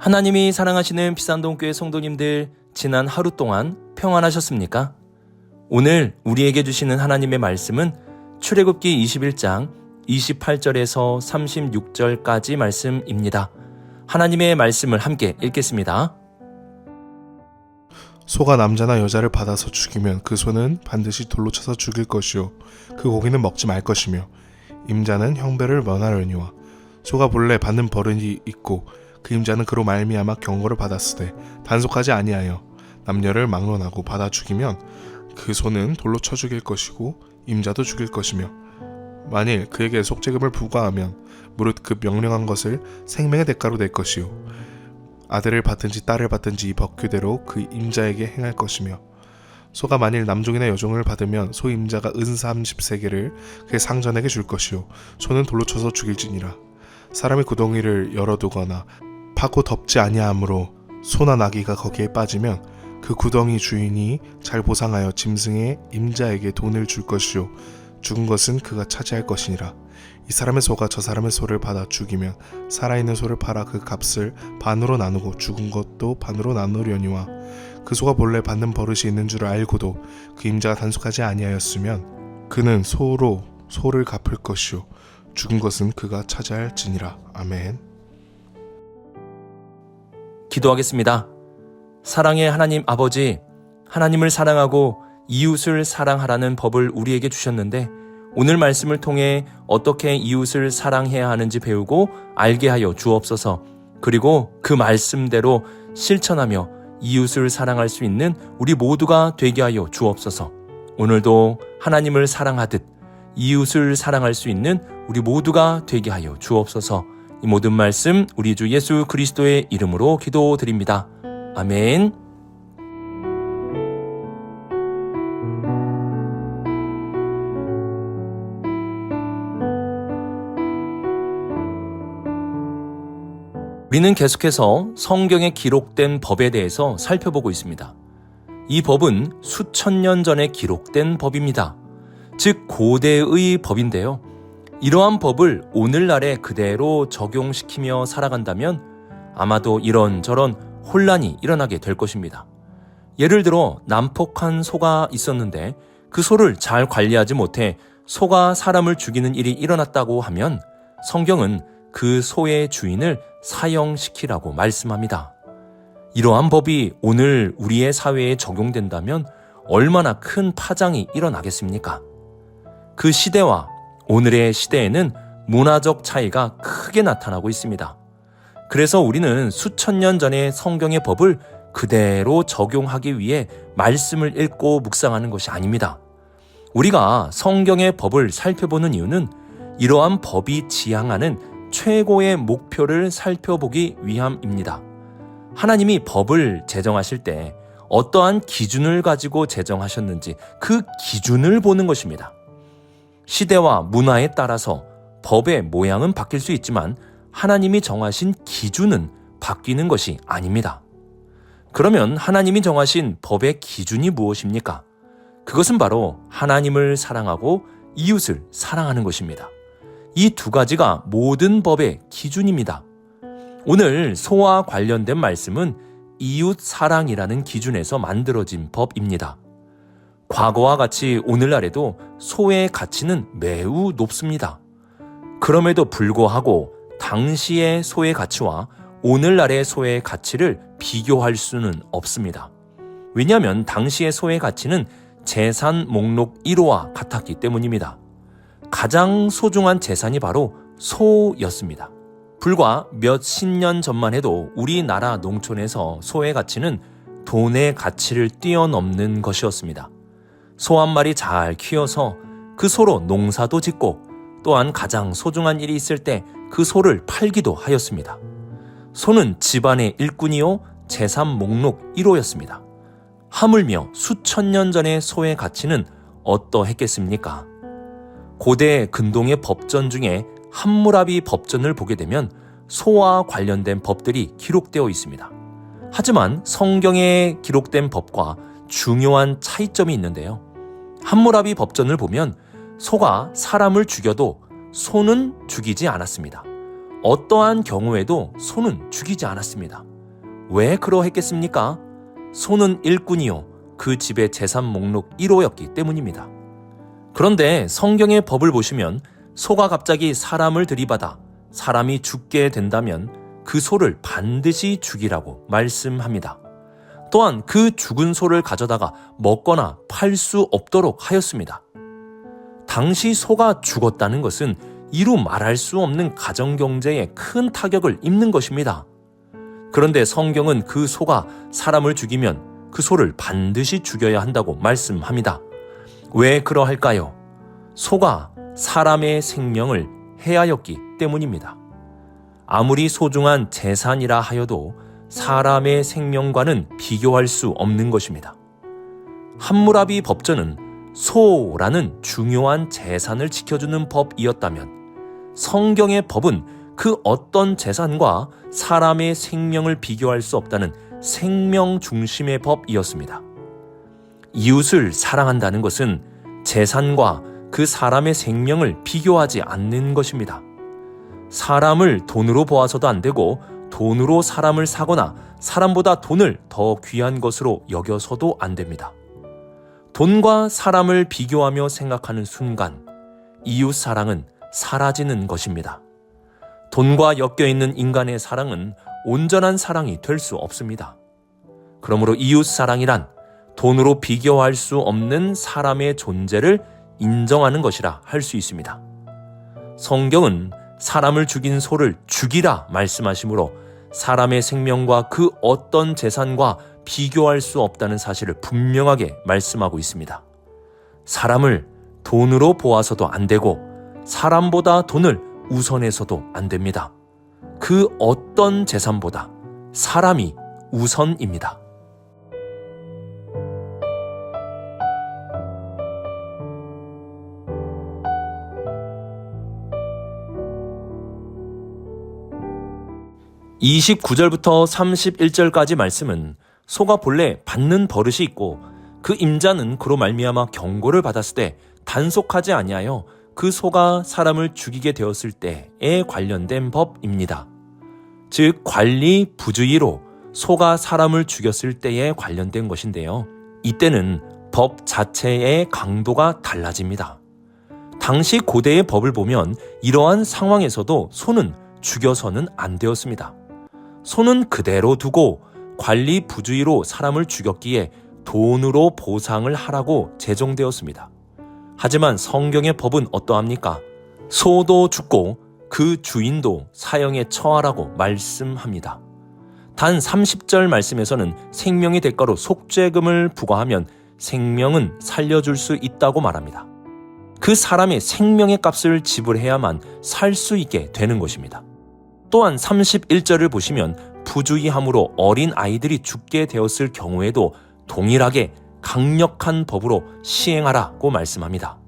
하나님이 사랑하시는 비산동교회 성도님들, 지난 하루 동안 평안하셨습니까? 오늘 우리에게 주시는 하나님의 말씀은 출애굽기 21장 28절에서 36절까지 말씀입니다. 하나님의 말씀을 함께 읽겠습니다. 소가 남자나 여자를 받아서 죽이면 그 소는 반드시 돌로 쳐서 죽일 것이요 그 고기는 먹지 말 것이며 임자는 형벌을 면하려니와 소가 본래 받는 벌이 있고 그 임자는 그로 말미암아 경고를 받았으되 단속하지 아니하여 남녀를 막론하고 받아 죽이면 그 소는 돌로 쳐 죽일 것이고 임자도 죽일 것이며 만일 그에게 속죄금을 부과하면 무릇 그 명령한 것을 생명의 대가로 낼 것이요 아들을 받든지 딸을 받든지 이 법규대로 그 임자에게 행할 것이며 소가 만일 남종이나 여종을 받으면 소 임자가 은 30세겔을 그의 상전에게 줄 것이요 소는 돌로 쳐서 죽일지니라. 사람이 구덩이를 열어두거나 파고 덮지 아니하므로 소나 나귀가 거기에 빠지면 그 구덩이 주인이 잘 보상하여 짐승의 임자에게 돈을 줄 것이요 죽은 것은 그가 차지할 것이니라. 이 사람의 소가 저 사람의 소를 받아 죽이면 살아있는 소를 팔아 그 값을 반으로 나누고 죽은 것도 반으로 나누려니와 그 소가 본래 받는 버릇이 있는 줄 알고도 그 임자가 단속하지 아니하였으면 그는 소로 소를 갚을 것이요 죽은 것은 그가 차지할지니라. 아멘. 기도하겠습니다. 사랑의 하나님 아버지, 하나님을 사랑하고 이웃을 사랑하라는 법을 우리에게 주셨는데 오늘 말씀을 통해 어떻게 이웃을 사랑해야 하는지 배우고 알게 하여 주옵소서. 그리고 그 말씀대로 실천하며 이웃을 사랑할 수 있는 우리 모두가 되게 하여 주옵소서. 오늘도 하나님을 사랑하듯 이웃을 사랑할 수 있는 우리 모두가 되게 하여 주옵소서. 이 모든 말씀 우리 주 예수 그리스도의 이름으로 기도드립니다. 아멘. 우리는 계속해서 성경에 기록된 법에 대해서 살펴보고 있습니다. 이 법은 수천 년 전에 기록된 법입니다. 즉 고대의 법인데요. 이러한 법을 오늘날에 그대로 적용시키며 살아간다면 아마도 이런저런 혼란이 일어나게 될 것입니다. 예를 들어 난폭한 소가 있었는데 그 소를 잘 관리하지 못해 소가 사람을 죽이는 일이 일어났다고 하면 성경은 그 소의 주인을 사형시키라고 말씀합니다. 이러한 법이 오늘 우리의 사회에 적용된다면 얼마나 큰 파장이 일어나겠습니까? 그 시대와 오늘의 시대에는 문화적 차이가 크게 나타나고 있습니다. 그래서 우리는 수천 년 전의 성경의 법을 그대로 적용하기 위해 말씀을 읽고 묵상하는 것이 아닙니다. 우리가 성경의 법을 살펴보는 이유는 이러한 법이 지향하는 최고의 목표를 살펴보기 위함입니다. 하나님이 법을 제정하실 때 어떠한 기준을 가지고 제정하셨는지 그 기준을 보는 것입니다. 시대와 문화에 따라서 법의 모양은 바뀔 수 있지만 하나님이 정하신 기준은 바뀌는 것이 아닙니다. 그러면 하나님이 정하신 법의 기준이 무엇입니까? 그것은 바로 하나님을 사랑하고 이웃을 사랑하는 것입니다. 이 두 가지가 모든 법의 기준입니다. 오늘 소와 관련된 말씀은 이웃 사랑이라는 기준에서 만들어진 법입니다. 과거와 같이 오늘날에도 소의 가치는 매우 높습니다. 그럼에도 불구하고 당시의 소의 가치와 오늘날의 소의 가치를 비교할 수는 없습니다. 왜냐하면 당시의 소의 가치는 재산 목록 1호와 같았기 때문입니다. 가장 소중한 재산이 바로 소였습니다. 불과 몇십 년 전만 해도 우리나라 농촌에서 소의 가치는 돈의 가치를 뛰어넘는 것이었습니다. 소 한 마리 잘 키워서 그 소로 농사도 짓고 또한 가장 소중한 일이 있을 때 그 소를 팔기도 하였습니다. 소는 집안의 일꾼이요 재산 목록 1호였습니다. 하물며 수천 년 전의 소의 가치는 어떠했겠습니까? 고대 근동의 법전 중에 함무라비 법전을 보게 되면 소와 관련된 법들이 기록되어 있습니다. 하지만 성경에 기록된 법과 중요한 차이점이 있는데요. 함무라비 법전을 보면 소가 사람을 죽여도 소는 죽이지 않았습니다. 어떠한 경우에도 소는 죽이지 않았습니다. 왜 그러했겠습니까? 소는 일꾼이요 그 집의 재산 목록 1호였기 때문입니다. 그런데 성경의 법을 보시면 소가 갑자기 사람을 들이받아 사람이 죽게 된다면 그 소를 반드시 죽이라고 말씀합니다. 또한 그 죽은 소를 가져다가 먹거나 팔 수 없도록 하였습니다. 당시 소가 죽었다는 것은 이루 말할 수 없는 가정경제에 큰 타격을 입는 것입니다. 그런데 성경은 그 소가 사람을 죽이면 그 소를 반드시 죽여야 한다고 말씀합니다. 왜 그러할까요? 소가 사람의 생명을 해하였기 때문입니다. 아무리 소중한 재산이라 하여도 사람의 생명과는 비교할 수 없는 것입니다. 함무라비 법전은 소라는 중요한 재산을 지켜주는 법이었다면 성경의 법은 그 어떤 재산과 사람의 생명을 비교할 수 없다는 생명 중심의 법이었습니다. 이웃을 사랑한다는 것은 재산과 그 사람의 생명을 비교하지 않는 것입니다. 사람을 돈으로 보아서도 안 되고 돈으로 사람을 사거나 사람보다 돈을 더 귀한 것으로 여겨서도 안 됩니다. 돈과 사람을 비교하며 생각하는 순간 이웃 사랑은 사라지는 것입니다. 돈과 엮여있는 인간의 사랑은 온전한 사랑이 될 수 없습니다. 그러므로 이웃 사랑이란 돈으로 비교할 수 없는 사람의 존재를 인정하는 것이라 할 수 있습니다. 성경은 사람을 죽인 소를 죽이라 말씀하시므로 사람의 생명과 그 어떤 재산과 비교할 수 없다는 사실을 분명하게 말씀하고 있습니다. 사람을 돈으로 보아서도 안 되고 사람보다 돈을 우선해서도 안 됩니다. 그 어떤 재산보다 사람이 우선입니다. (29절부터) (31절까지) 말씀은 소가 본래 받는 버릇이 있고 그 임자는 그로 말미암아 경고를 받았을 때 단속하지 아니하여 그 소가 사람을 죽이게 되었을 때에 관련된 법입니다. 즉 관리 부주의로 소가 사람을 죽였을 때에 관련된 것인데요. 이때는 법 자체의 강도가 달라집니다. 당시 고대의 법을 보면 이러한 상황에서도 소는 죽여서는 안 되었습니다. 소는 그대로 두고 관리 부주의로 사람을 죽였기에 돈으로 보상을 하라고 제정되었습니다. 하지만 성경의 법은 어떠합니까? 소도 죽고 그 주인도 사형에 처하라고 말씀합니다. 단 30절 말씀에서는 생명의 대가로 속죄금을 부과하면 생명은 살려줄 수 있다고 말합니다. 그 사람의 생명의 값을 지불해야만 살 수 있게 되는 것입니다. 또한 31절을 보시면 부주의함으로 어린 아이들이 죽게 되었을 경우에도 동일하게 강력한 법으로 시행하라고 말씀합니다.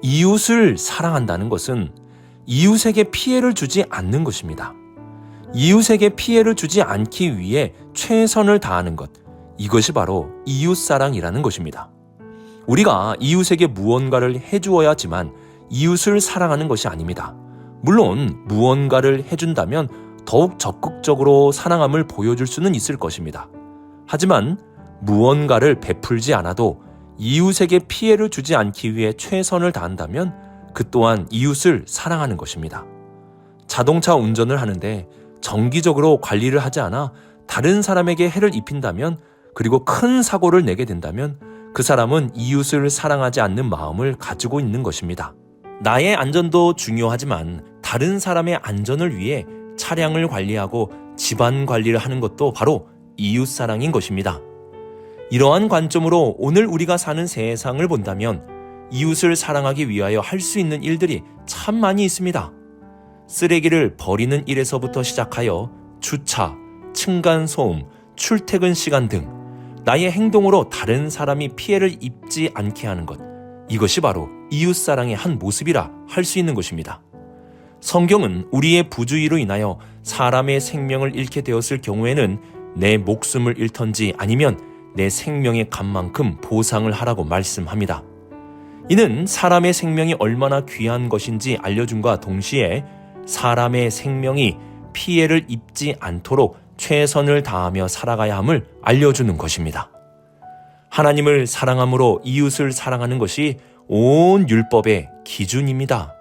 이웃을 사랑한다는 것은 이웃에게 피해를 주지 않는 것입니다. 이웃에게 피해를 주지 않기 위해 최선을 다하는 것, 이것이 바로 이웃사랑이라는 것입니다. 우리가 이웃에게 무언가를 해주어야 하지만 이웃을 사랑하는 것이 아닙니다. 물론 무언가를 해준다면 더욱 적극적으로 사랑함을 보여줄 수는 있을 것입니다. 하지만 무언가를 베풀지 않아도 이웃에게 피해를 주지 않기 위해 최선을 다한다면 그 또한 이웃을 사랑하는 것입니다. 자동차 운전을 하는데 정기적으로 관리를 하지 않아 다른 사람에게 해를 입힌다면 그리고 큰 사고를 내게 된다면 그 사람은 이웃을 사랑하지 않는 마음을 가지고 있는 것입니다. 나의 안전도 중요하지만 다른 사람의 안전을 위해 차량을 관리하고 집안 관리를 하는 것도 바로 이웃사랑인 것입니다. 이러한 관점으로 오늘 우리가 사는 세상을 본다면 이웃을 사랑하기 위하여 할 수 있는 일들이 참 많이 있습니다. 쓰레기를 버리는 일에서부터 시작하여 주차, 층간소음, 출퇴근 시간 등 나의 행동으로 다른 사람이 피해를 입지 않게 하는 것, 이것이 바로 이웃사랑의 한 모습이라 할 수 있는 것입니다. 성경은 우리의 부주의로 인하여 사람의 생명을 잃게 되었을 경우에는 내 목숨을 잃던지 아니면 내 생명의 값만큼 보상을 하라고 말씀합니다. 이는 사람의 생명이 얼마나 귀한 것인지 알려줌과 동시에 사람의 생명이 피해를 입지 않도록 최선을 다하며 살아가야 함을 알려주는 것입니다. 하나님을 사랑함으로 이웃을 사랑하는 것이 온 율법의 기준입니다.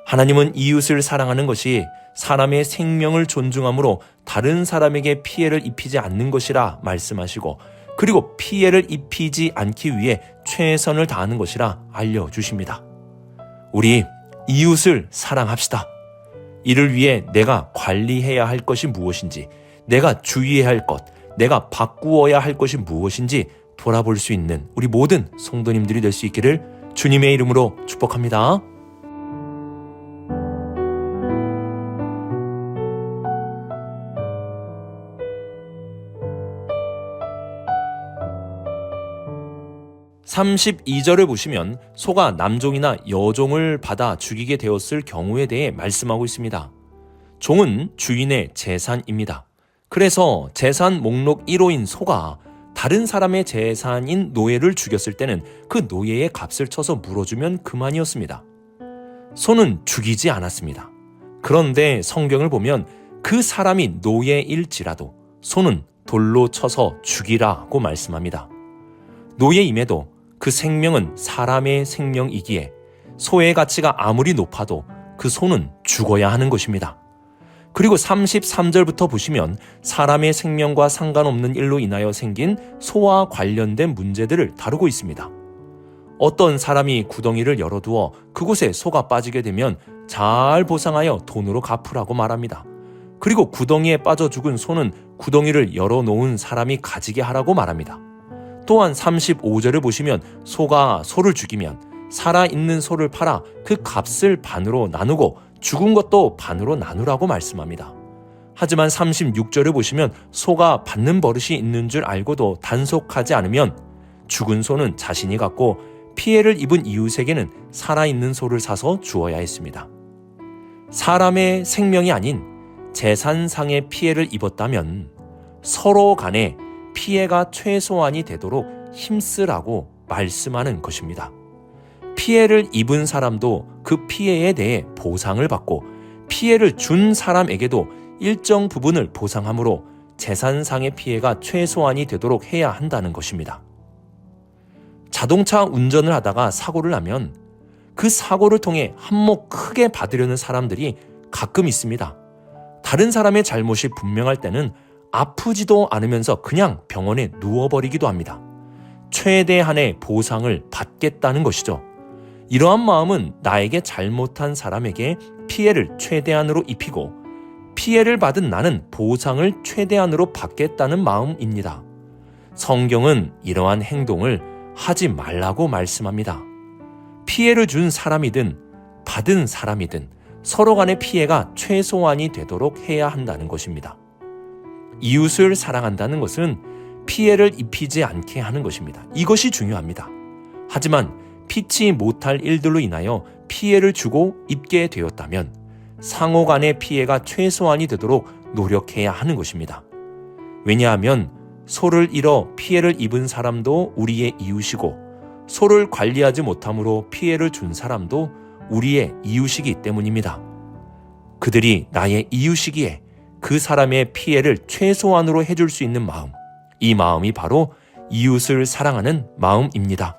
하나님은 이웃을 사랑하는 것이 사람의 생명을 존중함으로 다른 사람에게 피해를 입히지 않는 것이라 말씀하시고, 그리고 피해를 입히지 않기 위해 최선을 다하는 것이라 알려주십니다. 우리 이웃을 사랑합시다. 이를 위해 내가 관리해야 할 것이 무엇인지, 내가 주의해야 할 것, 내가 바꾸어야 할 것이 무엇인지 돌아볼 수 있는 우리 모든 성도님들이 될 수 있기를 주님의 이름으로 축복합니다. (32절을) 보시면 소가 남종이나 여종을 받아 죽이게 되었을 경우에 대해 말씀하고 있습니다. 종은 주인의 재산입니다. 그래서 재산 목록 1호인 소가 다른 사람의 재산인 노예를 죽였을 때는 그 노예의 값을 쳐서 물어주면 그만이었습니다. 소는 죽이지 않았습니다. 그런데 성경을 보면 그 사람이 노예일지라도 소는 돌로 쳐서 죽이라고 말씀합니다. 노예임에도 그 생명은 사람의 생명이기에 소의 가치가 아무리 높아도 그 소는 죽어야 하는 것입니다. 그리고 33절부터 보시면 사람의 생명과 상관없는 일로 인하여 생긴 소와 관련된 문제들을 다루고 있습니다. 어떤 사람이 구덩이를 열어두어 그곳에 소가 빠지게 되면 잘 보상하여 돈으로 갚으라고 말합니다. 그리고 구덩이에 빠져 죽은 소는 구덩이를 열어놓은 사람이 가지게 하라고 말합니다. 또한 35절을 보시면 소가 소를 죽이면 살아있는 소를 팔아 그 값을 반으로 나누고 죽은 것도 반으로 나누라고 말씀합니다. 하지만 36절을 보시면 소가 받는 버릇이 있는 줄 알고도 단속하지 않으면 죽은 소는 자신이 갖고 피해를 입은 이웃에게는 살아있는 소를 사서 주어야 했습니다. 사람의 생명이 아닌 재산상의 피해를 입었다면 서로 간에 피해가 최소한이 되도록 힘쓰라고 말씀하는 것입니다. 피해를 입은 사람도 그 피해에 대해 보상을 받고 피해를 준 사람에게도 일정 부분을 보상함으로 재산상의 피해가 최소한이 되도록 해야 한다는 것입니다. 자동차 운전을 하다가 사고를 나면 그 사고를 통해 한몫 크게 받으려는 사람들이 가끔 있습니다. 다른 사람의 잘못이 분명할 때는 아프지도 않으면서 그냥 병원에 누워버리기도 합니다. 최대한의 보상을 받겠다는 것이죠. 이러한 마음은 나에게 잘못한 사람에게 피해를 최대한으로 입히고 피해를 받은 나는 보상을 최대한으로 받겠다는 마음입니다. 성경은 이러한 행동을 하지 말라고 말씀합니다. 피해를 준 사람이든 받은 사람이든 서로 간의 피해가 최소한이 되도록 해야 한다는 것입니다. 이웃을 사랑한다는 것은 피해를 입히지 않게 하는 것입니다. 이것이 중요합니다. 하지만 피치 못할 일들로 인하여 피해를 주고 입게 되었다면 상호 간의 피해가 최소한이 되도록 노력해야 하는 것입니다. 왜냐하면 소를 잃어 피해를 입은 사람도 우리의 이웃이고 소를 관리하지 못함으로 피해를 준 사람도 우리의 이웃이기 때문입니다. 그들이 나의 이웃이기에 그 사람의 피해를 최소한으로 해줄 수 있는 마음, 이 마음이 바로 이웃을 사랑하는 마음입니다.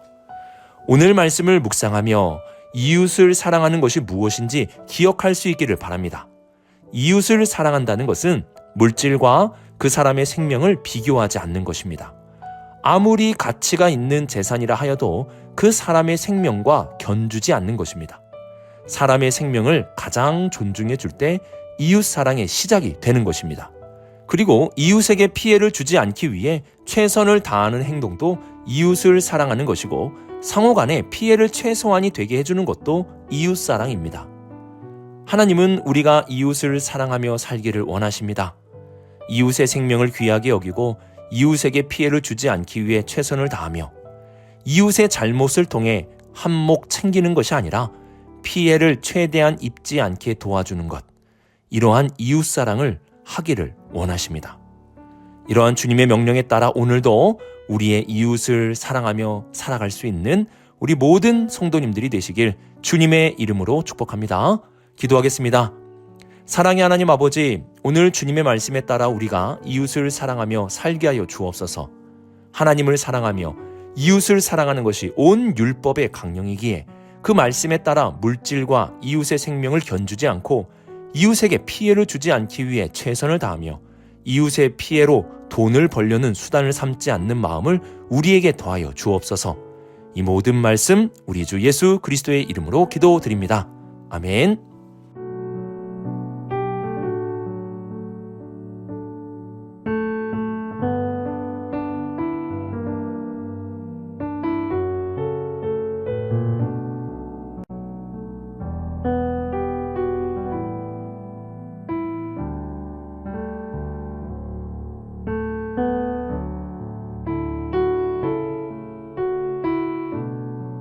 오늘 말씀을 묵상하며 이웃을 사랑하는 것이 무엇인지 기억할 수 있기를 바랍니다. 이웃을 사랑한다는 것은 물질과 그 사람의 생명을 비교하지 않는 것입니다. 아무리 가치가 있는 재산이라 하여도 그 사람의 생명과 견주지 않는 것입니다. 사람의 생명을 가장 존중해 줄 때 이웃 사랑의 시작이 되는 것입니다. 그리고 이웃에게 피해를 주지 않기 위해 최선을 다하는 행동도 이웃을 사랑하는 것이고 상호 간에 피해를 최소한이 되게 해주는 것도 이웃 사랑입니다. 하나님은 우리가 이웃을 사랑하며 살기를 원하십니다. 이웃의 생명을 귀하게 여기고 이웃에게 피해를 주지 않기 위해 최선을 다하며 이웃의 잘못을 통해 한몫 챙기는 것이 아니라 피해를 최대한 입지 않게 도와주는 것, 이러한 이웃 사랑을 하기를 원하십니다. 이러한 주님의 명령에 따라 오늘도 우리의 이웃을 사랑하며 살아갈 수 있는 우리 모든 성도님들이 되시길 주님의 이름으로 축복합니다. 기도하겠습니다. 사랑의 하나님 아버지, 오늘 주님의 말씀에 따라 우리가 이웃을 사랑하며 살게 하여 주옵소서. 하나님을 사랑하며 이웃을 사랑하는 것이 온 율법의 강령이기에 그 말씀에 따라 물질과 이웃의 생명을 견주지 않고 이웃에게 피해를 주지 않기 위해 최선을 다하며 이웃의 피해로 돈을 벌려는 수단을 삼지 않는 마음을 우리에게 더하여 주옵소서. 이 모든 말씀 우리 주 예수 그리스도의 이름으로 기도드립니다. 아멘.